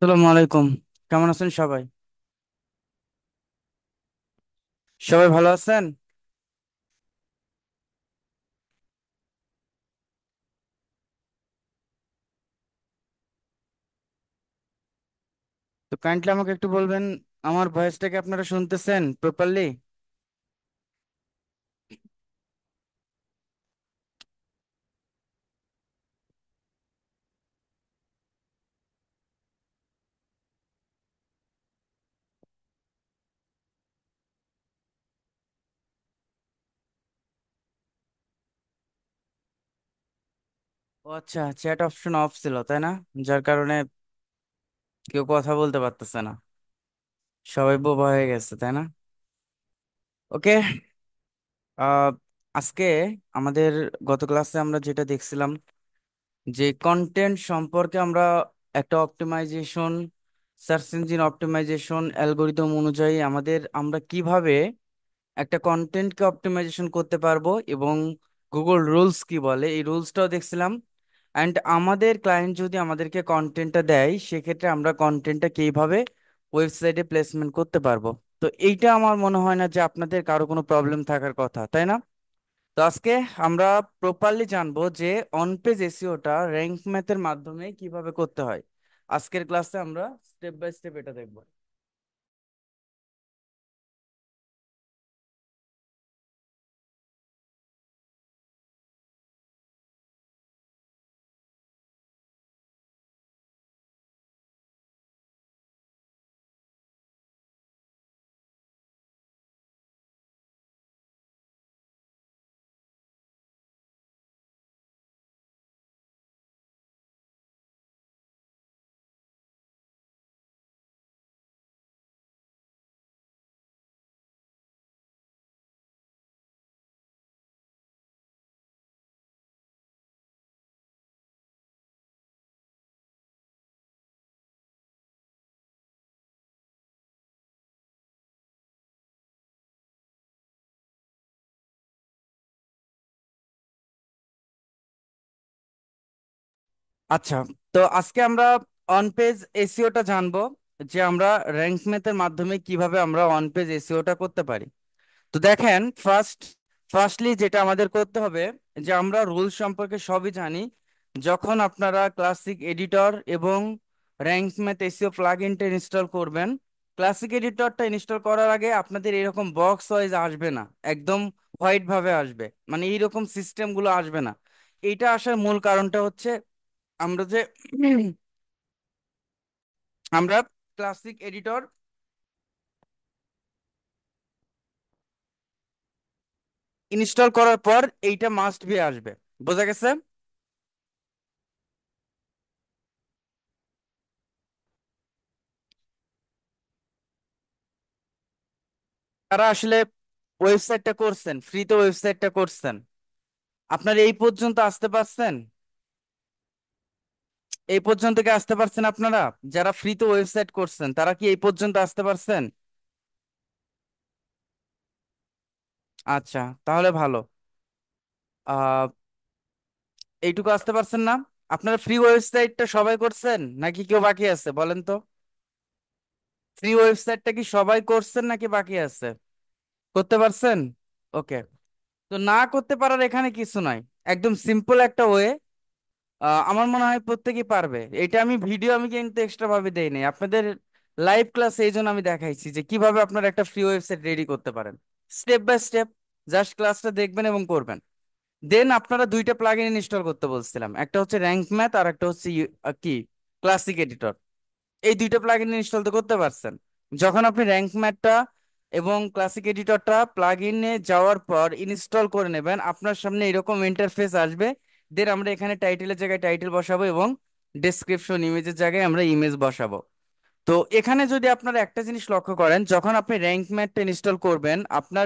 আসসালামু আলাইকুম। কেমন আছেন সবাই? সবাই ভালো আছেন? তো কাইন্ডলি আমাকে একটু বলবেন, আমার ভয়েসটাকে আপনারা শুনতেছেন প্রপারলি? ও আচ্ছা, চ্যাট অপশন অফ ছিল তাই না? যার কারণে কেউ কথা বলতে পারতেছে না, সবাই বোবা হয়ে গেছে তাই না? ওকে। আহ আজকে আমাদের গত ক্লাসে আমরা যেটা দেখছিলাম যে কন্টেন্ট সম্পর্কে আমরা একটা optimisation, search engine optimisation algorithm অনুযায়ী আমরা কিভাবে একটা কন্টেন্টকে অপটিমাইজেশন করতে পারবো এবং গুগল রুলস কি বলে এই রুলসটাও দেখছিলাম। অ্যান্ড আমাদের ক্লায়েন্ট যদি আমাদেরকে কন্টেন্টটা দেয়, সেক্ষেত্রে আমরা কন্টেন্টটা কিভাবে ওয়েবসাইটে প্লেসমেন্ট করতে পারবো। তো এইটা আমার মনে হয় না যে আপনাদের কারো কোনো প্রবলেম থাকার কথা, তাই না? তো আজকে আমরা প্রপারলি জানবো যে অন পেজ এসইওটা র্যাঙ্ক ম্যাথের মাধ্যমে কিভাবে করতে হয়। আজকের ক্লাসে আমরা স্টেপ বাই স্টেপ এটা দেখবো। আচ্ছা, তো আজকে আমরা অন পেজ এসইওটা জানবো, যে আমরা র্যাঙ্ক ম্যাথের মাধ্যমে কিভাবে আমরা অন পেজ এসইওটা করতে পারি। তো দেখেন, ফার্স্টলি যেটা আমাদের করতে হবে, যে আমরা রুল সম্পর্কে সবই জানি। যখন আপনারা ক্লাসিক এডিটর এবং র্যাঙ্ক ম্যাথ এসইও প্লাগইনটা ইনস্টল করবেন, ক্লাসিক এডিটরটা ইনস্টল করার আগে আপনাদের এরকম বক্স ওয়াইজ আসবে না, একদম হোয়াইট ভাবে আসবে, মানে এইরকম সিস্টেমগুলো আসবে না। এইটা আসার মূল কারণটা হচ্ছে আমরা যে আমরা ক্লাসিক এডিটর ইনস্টল করার পর এইটা মাস্ট বি আসবে। বোঝা গেছে? তারা আসলে ওয়েবসাইটটা করছেন, ফ্রিতে ওয়েবসাইটটা করছেন, আপনার এই পর্যন্ত আসতে পারছেন? এই পর্যন্ত কি আসতে পারছেন আপনারা? যারা ফ্রিতে ওয়েবসাইট করছেন তারা কি এই পর্যন্ত আসতে পারছেন? আচ্ছা, তাহলে ভালো। আহ এইটুকু আসতে পারছেন না? আপনারা ফ্রি ওয়েবসাইটটা সবাই করছেন নাকি কেউ বাকি আছে বলেন তো? ফ্রি ওয়েবসাইটটা কি সবাই করছেন নাকি বাকি আছে? করতে পারছেন? ওকে। তো না করতে পারার এখানে কিছু নাই, একদম সিম্পল একটা ওয়ে। আমার মনে হয় প্রত্যেকেই পারবে এটা। আমি কিন্তু এক্সট্রা ভাবে দেই নাই আপনাদের, লাইভ ক্লাস এই জন্য আমি দেখাইছি যে কিভাবে আপনারা একটা ফ্রি ওয়েবসাইট রেডি করতে পারেন, স্টেপ বাই স্টেপ। জাস্ট ক্লাসটা দেখবেন এবং করবেন। দেন আপনারা দুইটা প্লাগইন ইনস্টল করতে বলছিলাম, একটা হচ্ছে র্যাঙ্ক ম্যাথ আর একটা হচ্ছে কি ক্লাসিক এডিটর। এই দুইটা প্লাগইন ইনস্টল তো করতে পারছেন। যখন আপনি র্যাঙ্ক ম্যাথটা এবং ক্লাসিক এডিটরটা প্লাগইনে যাওয়ার পর ইনস্টল করে নেবেন, আপনার সামনে এরকম ইন্টারফেস আসবে। দেন আমরা এখানে টাইটেলের জায়গায় টাইটেল বসাবো এবং ডেসক্রিপশন ইমেজের জায়গায় আমরা ইমেজ বসাবো। তো এখানে যদি আপনারা একটা জিনিস লক্ষ্য করেন, যখন আপনি র্যাঙ্ক ম্যাথটা ইনস্টল করবেন, আপনার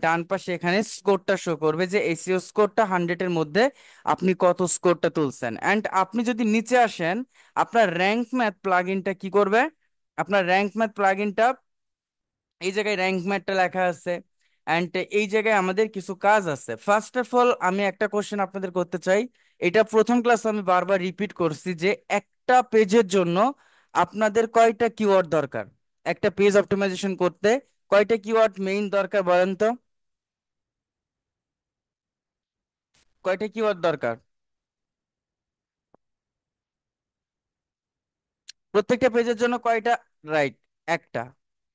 ডান পাশে এখানে স্কোরটা শো করবে, যে এসইও স্কোরটা 100-এর মধ্যে আপনি কত স্কোরটা তুলছেন। অ্যান্ড আপনি যদি নিচে আসেন, আপনার র্যাঙ্ক ম্যাথ প্লাগইনটা কি করবে? আপনার র্যাঙ্ক ম্যাথ প্লাগইনটা এই জায়গায় র্যাঙ্ক ম্যাথটা লেখা আছে, অ্যান্ড এই জায়গায় আমাদের কিছু কাজ আছে। ফার্স্ট অফ অল আমি একটা কোশ্চেন আপনাদের করতে চাই। এটা প্রথম ক্লাসে আমি বারবার রিপিট করছি যে একটা পেজের জন্য আপনাদের কয়টা কিওয়ার্ড দরকার? একটা পেজ অপটিমাইজেশন করতে কয়টা কিওয়ার্ড মেইন দরকার বলেন তো? কয়টা কিওয়ার্ড দরকার প্রত্যেকটা পেজের জন্য? কয়টা? রাইট, একটা।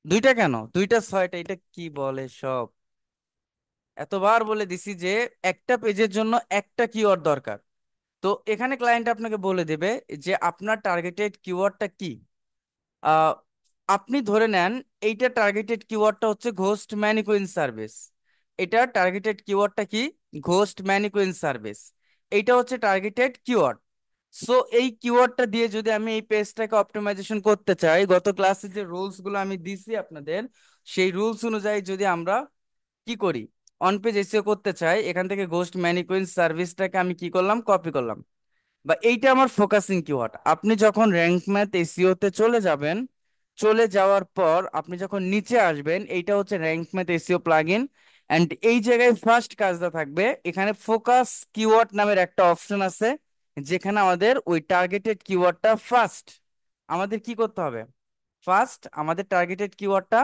দুইটা কেন? দুইটা, ছয়টা, এটা কি বলে সব? এতবার বলে দিছি যে একটা পেজের জন্য একটা কিওয়ার্ড দরকার। তো এখানে ক্লায়েন্ট আপনাকে বলে দেবে যে আপনার টার্গেটেড কিওয়ার্ডটা কি। আহ, আপনি ধরে নেন এইটা টার্গেটেড কিওয়ার্ডটা হচ্ছে ঘোস্ট ম্যানিকুইন সার্ভিস। এটা টার্গেটেড কিওয়ার্ডটা কি? Ghost mannequin service. এইটা হচ্ছে টার্গেটেড কিওয়ার্ড। সো এই কিওয়ার্ডটা দিয়ে যদি আমি এই পেজটাকে অপটিমাইজেশন করতে চাই, গত ক্লাসে যে রুলস গুলো আমি দিছি আপনাদের, সেই রুলস অনুযায়ী যদি আমরা কি করি, অন পেজ এসিও করতে চাই, এখান থেকে ঘোস্ট ম্যানিকুইন সার্ভিসটাকে আমি কি করলাম, কপি করলাম। বা এইটা আমার ফোকাসিং কিওয়ার্ড। আপনি যখন র্যাঙ্ক ম্যাথ এসইও তে চলে যাবেন, চলে যাওয়ার পর আপনি যখন নিচে আসবেন, এইটা হচ্ছে Rank Math SEO plugin. And এই জায়গায় ফার্স্ট কাজটা থাকবে, এখানে ফোকাস কিওয়ার্ড নামের একটা অপশন আছে, যেখানে আমাদের ওই টার্গেটেড কিওয়ার্ডটা ফার্স্ট আমাদের কি করতে হবে, ফার্স্ট আমাদের টার্গেটেড কিওয়ার্ডটা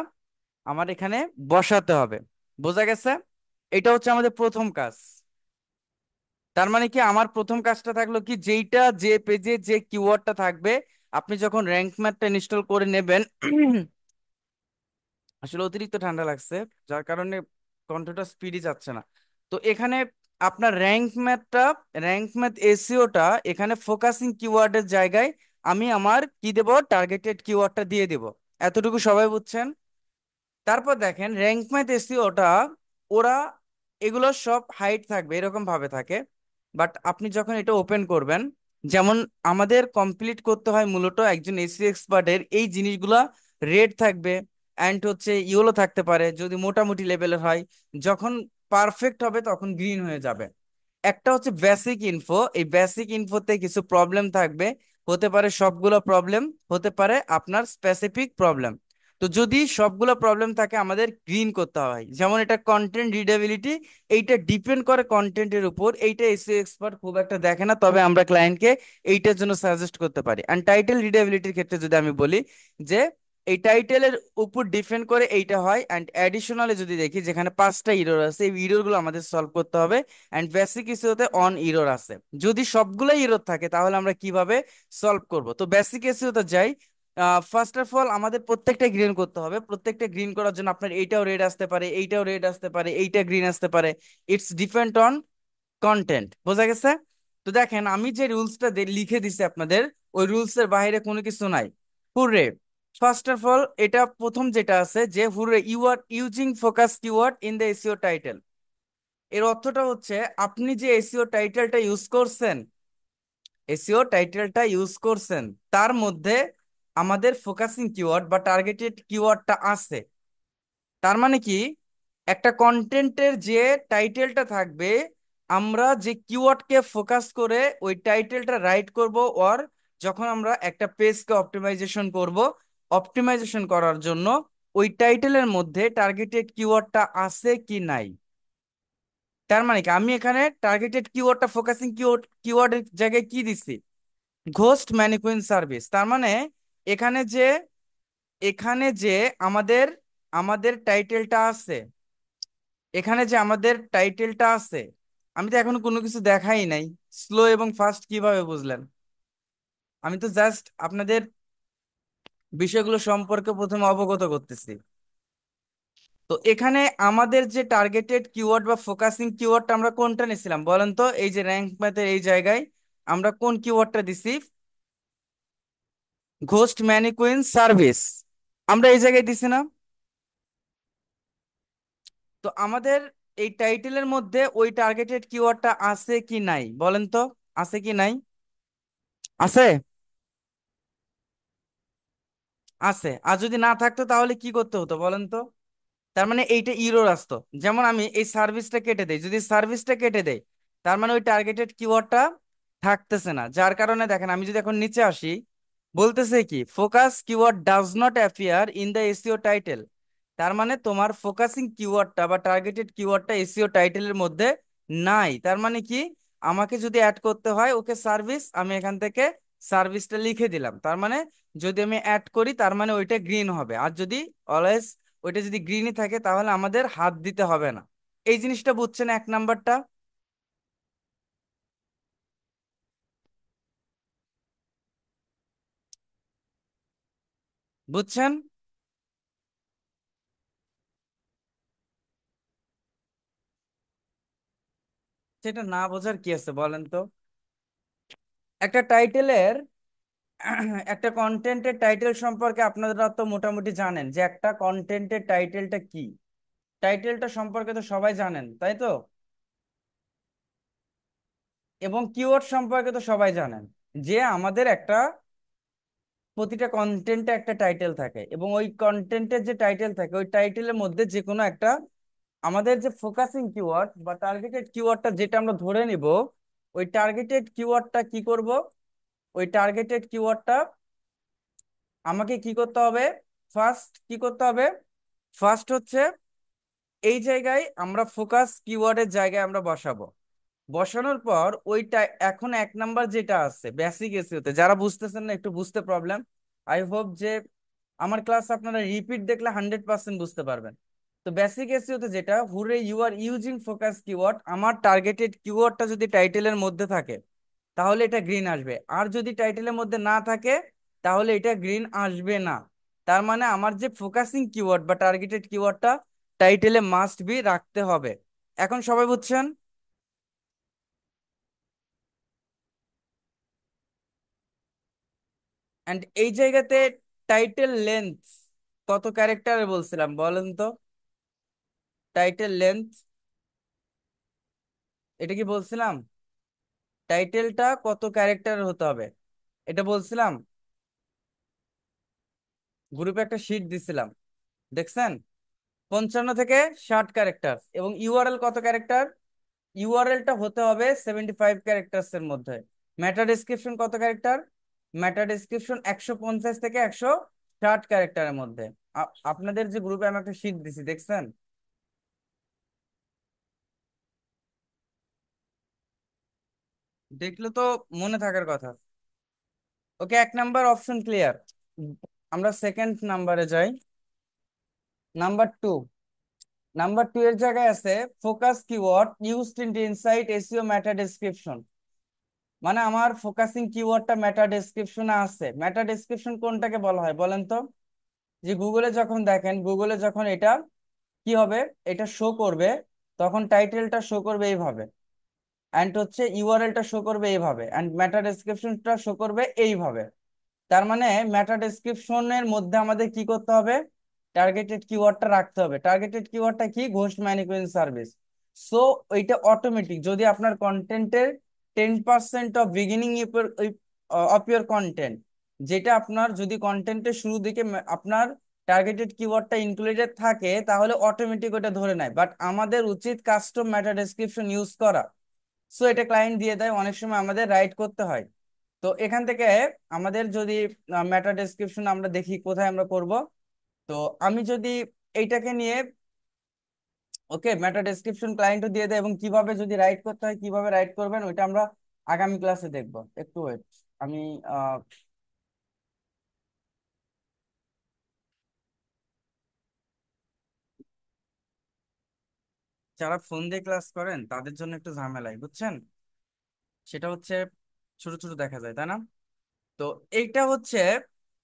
আমার এখানে বসাতে হবে। বোঝা গেছে? এটা হচ্ছে আমাদের প্রথম কাজ। তার মানে কি, আমার প্রথম কাজটা থাকলো কি, যেইটা যে পেজে যে কিওয়ার্ডটা থাকবে, আপনি যখন র্যাঙ্ক ম্যাথটা ইনস্টল করে নেবেন আসলে অতিরিক্ত ঠান্ডা লাগছে, যার কারণে কন্ঠটা স্পিডই যাচ্ছে না। তো এখানে আপনার র্যাঙ্ক ম্যাথ এসইওটা এখানে ফোকাসিং কিওয়ার্ডের জায়গায় আমি আমার কি দেব, টার্গেটেড কিওয়ার্ডটা দিয়ে দেব। এতটুকু সবাই বুঝছেন? তারপর দেখেন র্যাঙ্ক ম্যাথ এসইওটা, ওরা এগুলো সব হাইড থাকবে, এরকম ভাবে থাকে। বাট আপনি যখন এটা ওপেন করবেন, যেমন আমাদের কমপ্লিট করতে হয় মূলত একজন এসইও এক্সপার্টের, এই জিনিসগুলা রেড থাকবে, অ্যান্ড হচ্ছে ইয়েলো থাকতে পারে যদি মোটামুটি লেভেলের হয়। যখন পারফেক্ট হবে তখন গ্রিন হয়ে যাবে। একটা হচ্ছে বেসিক ইনফো, এই বেসিক ইনফোতে কিছু প্রবলেম থাকবে, হতে পারে সবগুলো প্রবলেম, হতে পারে আপনার স্পেসিফিক প্রবলেম। তো যদি সবগুলো প্রবলেম থাকে আমাদের গ্রিন করতে হয়। যেমন এটা কন্টেন্ট রিডেবিলিটি, এইটা ডিপেন্ড করে কন্টেন্টের উপর, এইটা এসইও এক্সপার্ট খুব একটা দেখে না, তবে আমরা ক্লায়েন্টকে এইটার জন্য সাজেস্ট করতে পারি। অ্যান্ড টাইটেল রিডেবিলিটির ক্ষেত্রে যদি আমি বলি যে এই টাইটেলের উপর ডিপেন্ড করে এইটা হয়। অ্যান্ড অ্যাডিশনালি যদি দেখি, যেখানে 5টা ইরর আছে, এই ইরর গুলো আমাদের সলভ করতে হবে। অ্যান্ড বেসিক ইস্যুতে অন ইরর আছে। যদি সবগুলাই ইরর থাকে তাহলে আমরা কিভাবে সলভ করব? তো বেসিক ইস্যুতে যাই। ফার্স্ট অফ অল আমাদের প্রত্যেকটা গ্রিন করতে হবে। প্রত্যেকটা গ্রিন করার জন্য আপনার এইটাও রেড আসতে পারে, এইটাও রেড আসতে পারে, এইটা গ্রিন আসতে পারে। It's depend on content. বোঝা গেছে? তো দেখেন আমি যে রুলসটা লিখে দিছি আপনাদের, ওই রুলস এর বাইরে কোনো কিছু নাই। হুররে! ফার্স্ট অফ অল এটা প্রথম যেটা আছে যে hurray, you are using focus keyword in the SEO title. এর অর্থটা হচ্ছে আপনি যে এসইও টাইটেলটা ইউজ করছেন, এসইও টাইটেলটা ইউজ করছেন, তার মধ্যে আমাদের ফোকাসিং কিওয়ার্ড বা টার্গেটেড কিওয়ার্ডটা আছে। তার মানে কি, একটা কন্টেন্টের যে টাইটেলটা থাকবে, আমরা যে কিওয়ার্ডকে ফোকাস করে ওই টাইটেলটা রাইট করব, ওর যখন আমরা একটা পেজকে অপটিমাইজেশন করব, অপটিমাইজেশন করার জন্য ওই টাইটেলের মধ্যে টার্গেটেড কিওয়ার্ডটা আছে কি নাই। তার মানে কি, আমি এখানে টার্গেটেড কিওয়ার্ডটা ফোকাসিং কিওয়ার্ডের জায়গায় কি দিছি, ঘোস্ট ম্যানিকুইন সার্ভিস। তার মানে এখানে যে এখানে যে আমাদের আমাদের টাইটেলটা আছে, এখানে যে আমাদের টাইটেলটা আছে, আমি তো এখনো কোনো কিছু দেখাই নাই। স্লো এবং ফাস্ট কিভাবে বুঝলেন? আমি তো জাস্ট আপনাদের বিষয়গুলো সম্পর্কে প্রথমে অবগত করতেছি। তো এখানে আমাদের যে টার্গেটেড কিওয়ার্ড বা ফোকাসিং কিওয়ার্ডটা আমরা কোনটা নিছিলাম বলেন তো? এই যে র্যাঙ্ক ম্যাথের এই জায়গায় আমরা কোন কিওয়ার্ডটা দিছি? Ghost mannequin service. আমরা এই জায়গায় দিছি না? তো আমাদের এই টাইটেলের মধ্যে ওই টার্গেটেড কিওয়ার্ডটা আছে কি নাই বলেন তো? আছে কি নাই? আছে? আছে। আর যদি না থাকতো তাহলে কি করতে হতো বলেন তো? তার মানে এইটা ইরর আসতো। যেমন আমি এই সার্ভিসটা কেটে দেই, যদি সার্ভিসটা কেটে দেই, তার মানে ওই টার্গেটেড কিওয়ার্ডটা থাকতেছে না। যার কারণে দেখেন আমি যদি এখন নিচে আসি, বলতেছে কি, focus keyword does not appear in the SEO title. তার মানে তোমার ফোকাসিং কিওয়ার্ডটা বা টার্গেটেড কিওয়ার্ডটা এসইও টাইটেলের মধ্যে নাই। তার মানে কি, আমাকে যদি অ্যাড করতে হয় ওকে সার্ভিস, আমি এখান থেকে সার্ভিসটা লিখে দিলাম। তার মানে যদি আমি অ্যাড করি তার মানে ওইটা গ্রিন হবে, আর যদি অলওয়েজ ওইটা যদি গ্রিনই থাকে তাহলে আমাদের হাত দিতে হবে না। এই জিনিসটা বুঝছেন এক নাম্বারটা? বুঝছেন? সেটা না বোঝার কি আছে বলেন তো? একটা টাইটেলের একটা কন্টেন্টের টাইটেল সম্পর্কে আপনারা তো মোটামুটি জানেন যে একটা কন্টেন্টের টাইটেলটা কি। টাইটেলটা সম্পর্কে তো সবাই জানেন, তাই তো? এবং কিওয়ার্ড সম্পর্কে তো সবাই জানেন যে আমাদের একটা প্রতিটা কন্টেন্টে একটা টাইটেল থাকে, এবং ওই কন্টেন্টের যে টাইটেল থাকে ওই টাইটেলের মধ্যে যে কোনো একটা আমাদের যে ফোকাসিং কিওয়ার্ড বা টার্গেটেড কিওয়ার্ডটা যেটা আমরা ধরে নিব, ওই টার্গেটেড কিওয়ার্ডটা কি করব, ওই টার্গেটেড কিওয়ার্ডটা আমাকে কি করতে হবে? ফার্স্ট কি করতে হবে? ফার্স্ট হচ্ছে এই জায়গায় আমরা ফোকাস কিওয়ার্ডের জায়গায় আমরা বসাবো। বসানোর পর ওইটা এখন এক নাম্বার যেটা আছে বেসিক এসইওতে, যারা বুঝতেছেন না একটু বুঝতে প্রবলেম, আই হোপ যে আমার ক্লাস আপনারা রিপিট দেখলে 100% বুঝতে পারবেন। তো বেসিক এসইওতে যেটা, where you are using focus keyword, আমার টার্গেটেড কিওয়ার্ডটা যদি টাইটেলের মধ্যে থাকে তাহলে এটা গ্রিন আসবে, আর যদি টাইটেলের মধ্যে না থাকে তাহলে এটা গ্রিন আসবে না। তার মানে আমার যে ফোকাসিং কিওয়ার্ড বা টার্গেটেড কিওয়ার্ডটা টাইটেলে মাস্ট বি রাখতে হবে। এখন সবাই বুঝছেন? অ্যান্ড এই জায়গাতে টাইটেল লেন্থ কত ক্যারেক্টারে বলছিলাম বলেন তো? টাইটেল লেন্থ, এটা কি বলছিলাম? টাইটেলটা কত ক্যারেক্টার হতে হবে এটা বলছিলাম? গ্রুপে একটা শিট দিছিলাম, দেখছেন? 55 থেকে 60 ক্যারেক্টার। এবং ইউআরএল কত ক্যারেক্টার? ইউআরএলটা হতে হবে 75 ক্যারেক্টার্স এর মধ্যে। মেটা ডেসক্রিপশন কত ক্যারেক্টার? মেটা ডেসক্রিপশন 150 থেকে 160 ক্যারেক্টারের মধ্যে। আপনাদের যে গ্রুপে আমি একটা শিট দিছি, দেখছেন? দেখলে তো মনে থাকার কথা। ওকে, এক নাম্বার অপশন ক্লিয়ার। আমরা সেকেন্ড নাম্বারে যাই। নাম্বার 2, নাম্বার 2 এর জায়গায় আছে focus keyword used in insight SEO meta description. মানে আমার ফোকাসিং কিওয়ার্ডটা মেটা ডেসক্রিপশনে আছে। মেটা ডেসক্রিপশন কোনটাকে বলা হয় বলেন তো? যে গুগলে যখন দেখেন, গুগলে যখন এটা কি হবে, এটা শো করবে, তখন টাইটেলটা শো করবে এইভাবে, অ্যান্ড হচ্ছে ইউআরএলটা শো করবে এইভাবে, অ্যান্ড মেটা ডেসক্রিপশনটা শো করবে এইভাবে। তার মানে মেটা ডেসক্রিপশনের মধ্যে আমাদের কি করতে হবে? টার্গেটেড কিওয়ার্ডটা রাখতে হবে। টার্গেটেড কিওয়ার্ডটা কি? Ghosh mannequin service. সো ওইটা অটোমেটিক, যদি আপনার কন্টেন্টের 10% of beginning of your content, যেটা আপনার যদি কন্টেন্টের শুরু দিকে আপনার টার্গেটেড কিওয়ার্ডটা ইনক্লুডেড থাকে তাহলে অটোমেটিক ওটা ধরে নেয়, বাট আমাদের উচিত কাস্টম মেটা ডেসক্রিপশন ইউজ করা। সো এটা ক্লায়েন্ট দিয়ে দেয়, অনেক সময় আমাদের রাইট করতে হয়। তো এখান থেকে আমাদের যদি মেটা ডেসক্রিপশন আমরা দেখি কোথায় আমরা করব। তো আমি যদি এইটাকে নিয়ে, ওকে, মেটা ডেসক্রিপশন ক্লায়েন্টও দিয়ে দেয়, এবং কিভাবে যদি রাইট করতে হয় কিভাবে রাইট করবেন ওইটা আমরা আগামী ক্লাসে দেখব। একটু ওয়েট, আমি আহ, যারা ফোন দিয়ে ক্লাস করেন তাদের জন্য একটু ঝামেলাই, বুঝছেন? সেটা হচ্ছে ছোট ছোট দেখা যায়, তাই না? তো এইটা হচ্ছে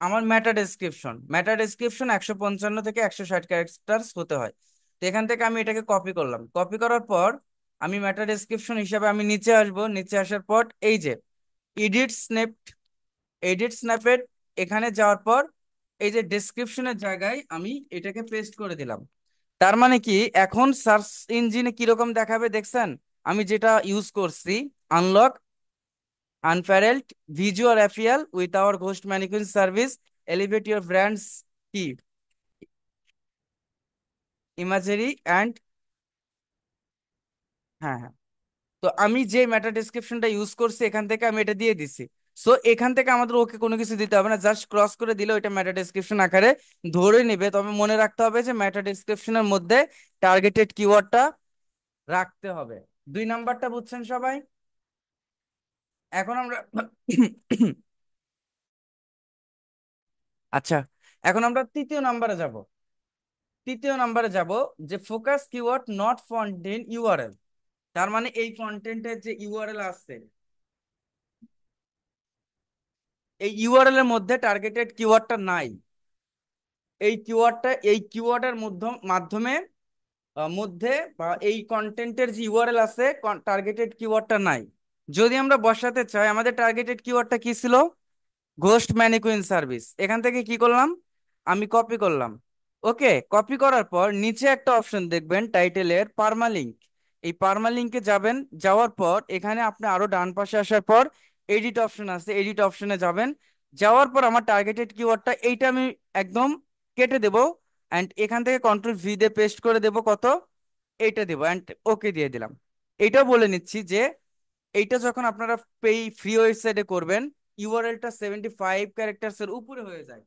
আমার মেটা ডেসক্রিপশন। মেটা ডেসক্রিপশন 155 থেকে 160 ক্যারেক্টার হতে হয়। তো এখান থেকে আমি এটাকে কপি করলাম, কপি করার পর আমি মেটা ডেসক্রিপশন হিসাবে আমি নিচে আসব। নিচে আসার পর এই যে এডিট স্ন্যাপ, এডিট স্ন্যাপেট, এখানে যাওয়ার পর এই যে ডেসক্রিপশনের জায়গায় আমি এটাকে পেস্ট করে দিলাম। তার মানে কি, এখন সার্চ ইঞ্জিনে কিরকম দেখাবে দেখছেন? আমি যেটা ইউজ করছি, unlock unparalleled visual appeal with our ghost mannequin service, elevate your brand's key imagery and, হ্যাঁ হ্যাঁ, তো আমি যে মেটা ডেসক্রিপশনটা ইউজ করছি এখান থেকে আমি এটা দিয়ে দিছি। সো এখান থেকে আমাদের ওকে কোনো কিছু দিতে হবে না, জাস্ট ক্রস করে দিলে ওইটা মেটা ডেসক্রিপশন আকারে ধরে নেবে। তবে মনে রাখতে হবে যে মেটা ডেসক্রিপশনের মধ্যে টার্গেটেড কিওয়ার্ডটা রাখতে হবে। 2 নাম্বারটা বুঝছেন সবাই? এখন আমরা আচ্ছা, এখন আমরা তৃতীয় নাম্বারে যাব। তৃতীয় নাম্বারে যাব যে focus keyword not found in URL. তার মানে এই কন্টেন্টের যে ইউআরএল আছে, এই ইউআরএল এর মধ্যে টার্গেটেড কিওয়ার্ডটা নাই। এই কিওয়ার্ডের মাধ্যমে মধ্যে বা এই কন্টেন্টের যে ইউআরএল আছে, টার্গেটেড কিওয়ার্ডটা নাই। যদি আমরা বসাতে চাই, আমাদের টার্গেটেড কিওয়ার্ডটা কি ছিল? Ghost mannequin service. এখান থেকে কি করলাম, আমি কপি করলাম। ওকে, কপি করার পর নিচে একটা অপশন দেখবেন টাইটেলের পার্মালিঙ্ক। এই পার্মালিঙ্কে যাবেন, যাওয়ার পর এখানে আপনি আরো ডান পাশে আসার পর এডিট অপশন আছে, এডিট অপশনে যাবেন। যাওয়ার পর আমার টার্গেটেড কিওয়ার্ডটা এইটা আমি একদম কেটে দেব, অ্যান্ড এখান থেকে কন্ট্রোল V দিয়ে পেস্ট করে দেব কত, এইটা দেবো, অ্যান্ড ওকে দিয়ে দিলাম। এইটাও বলে নিচ্ছি যে এইটা যখন আপনারা ফ্রি ওয়েবসাইটে করবেন, ইউআরএলটা 75 ক্যারেক্টার্স এর উপরে হয়ে যায়।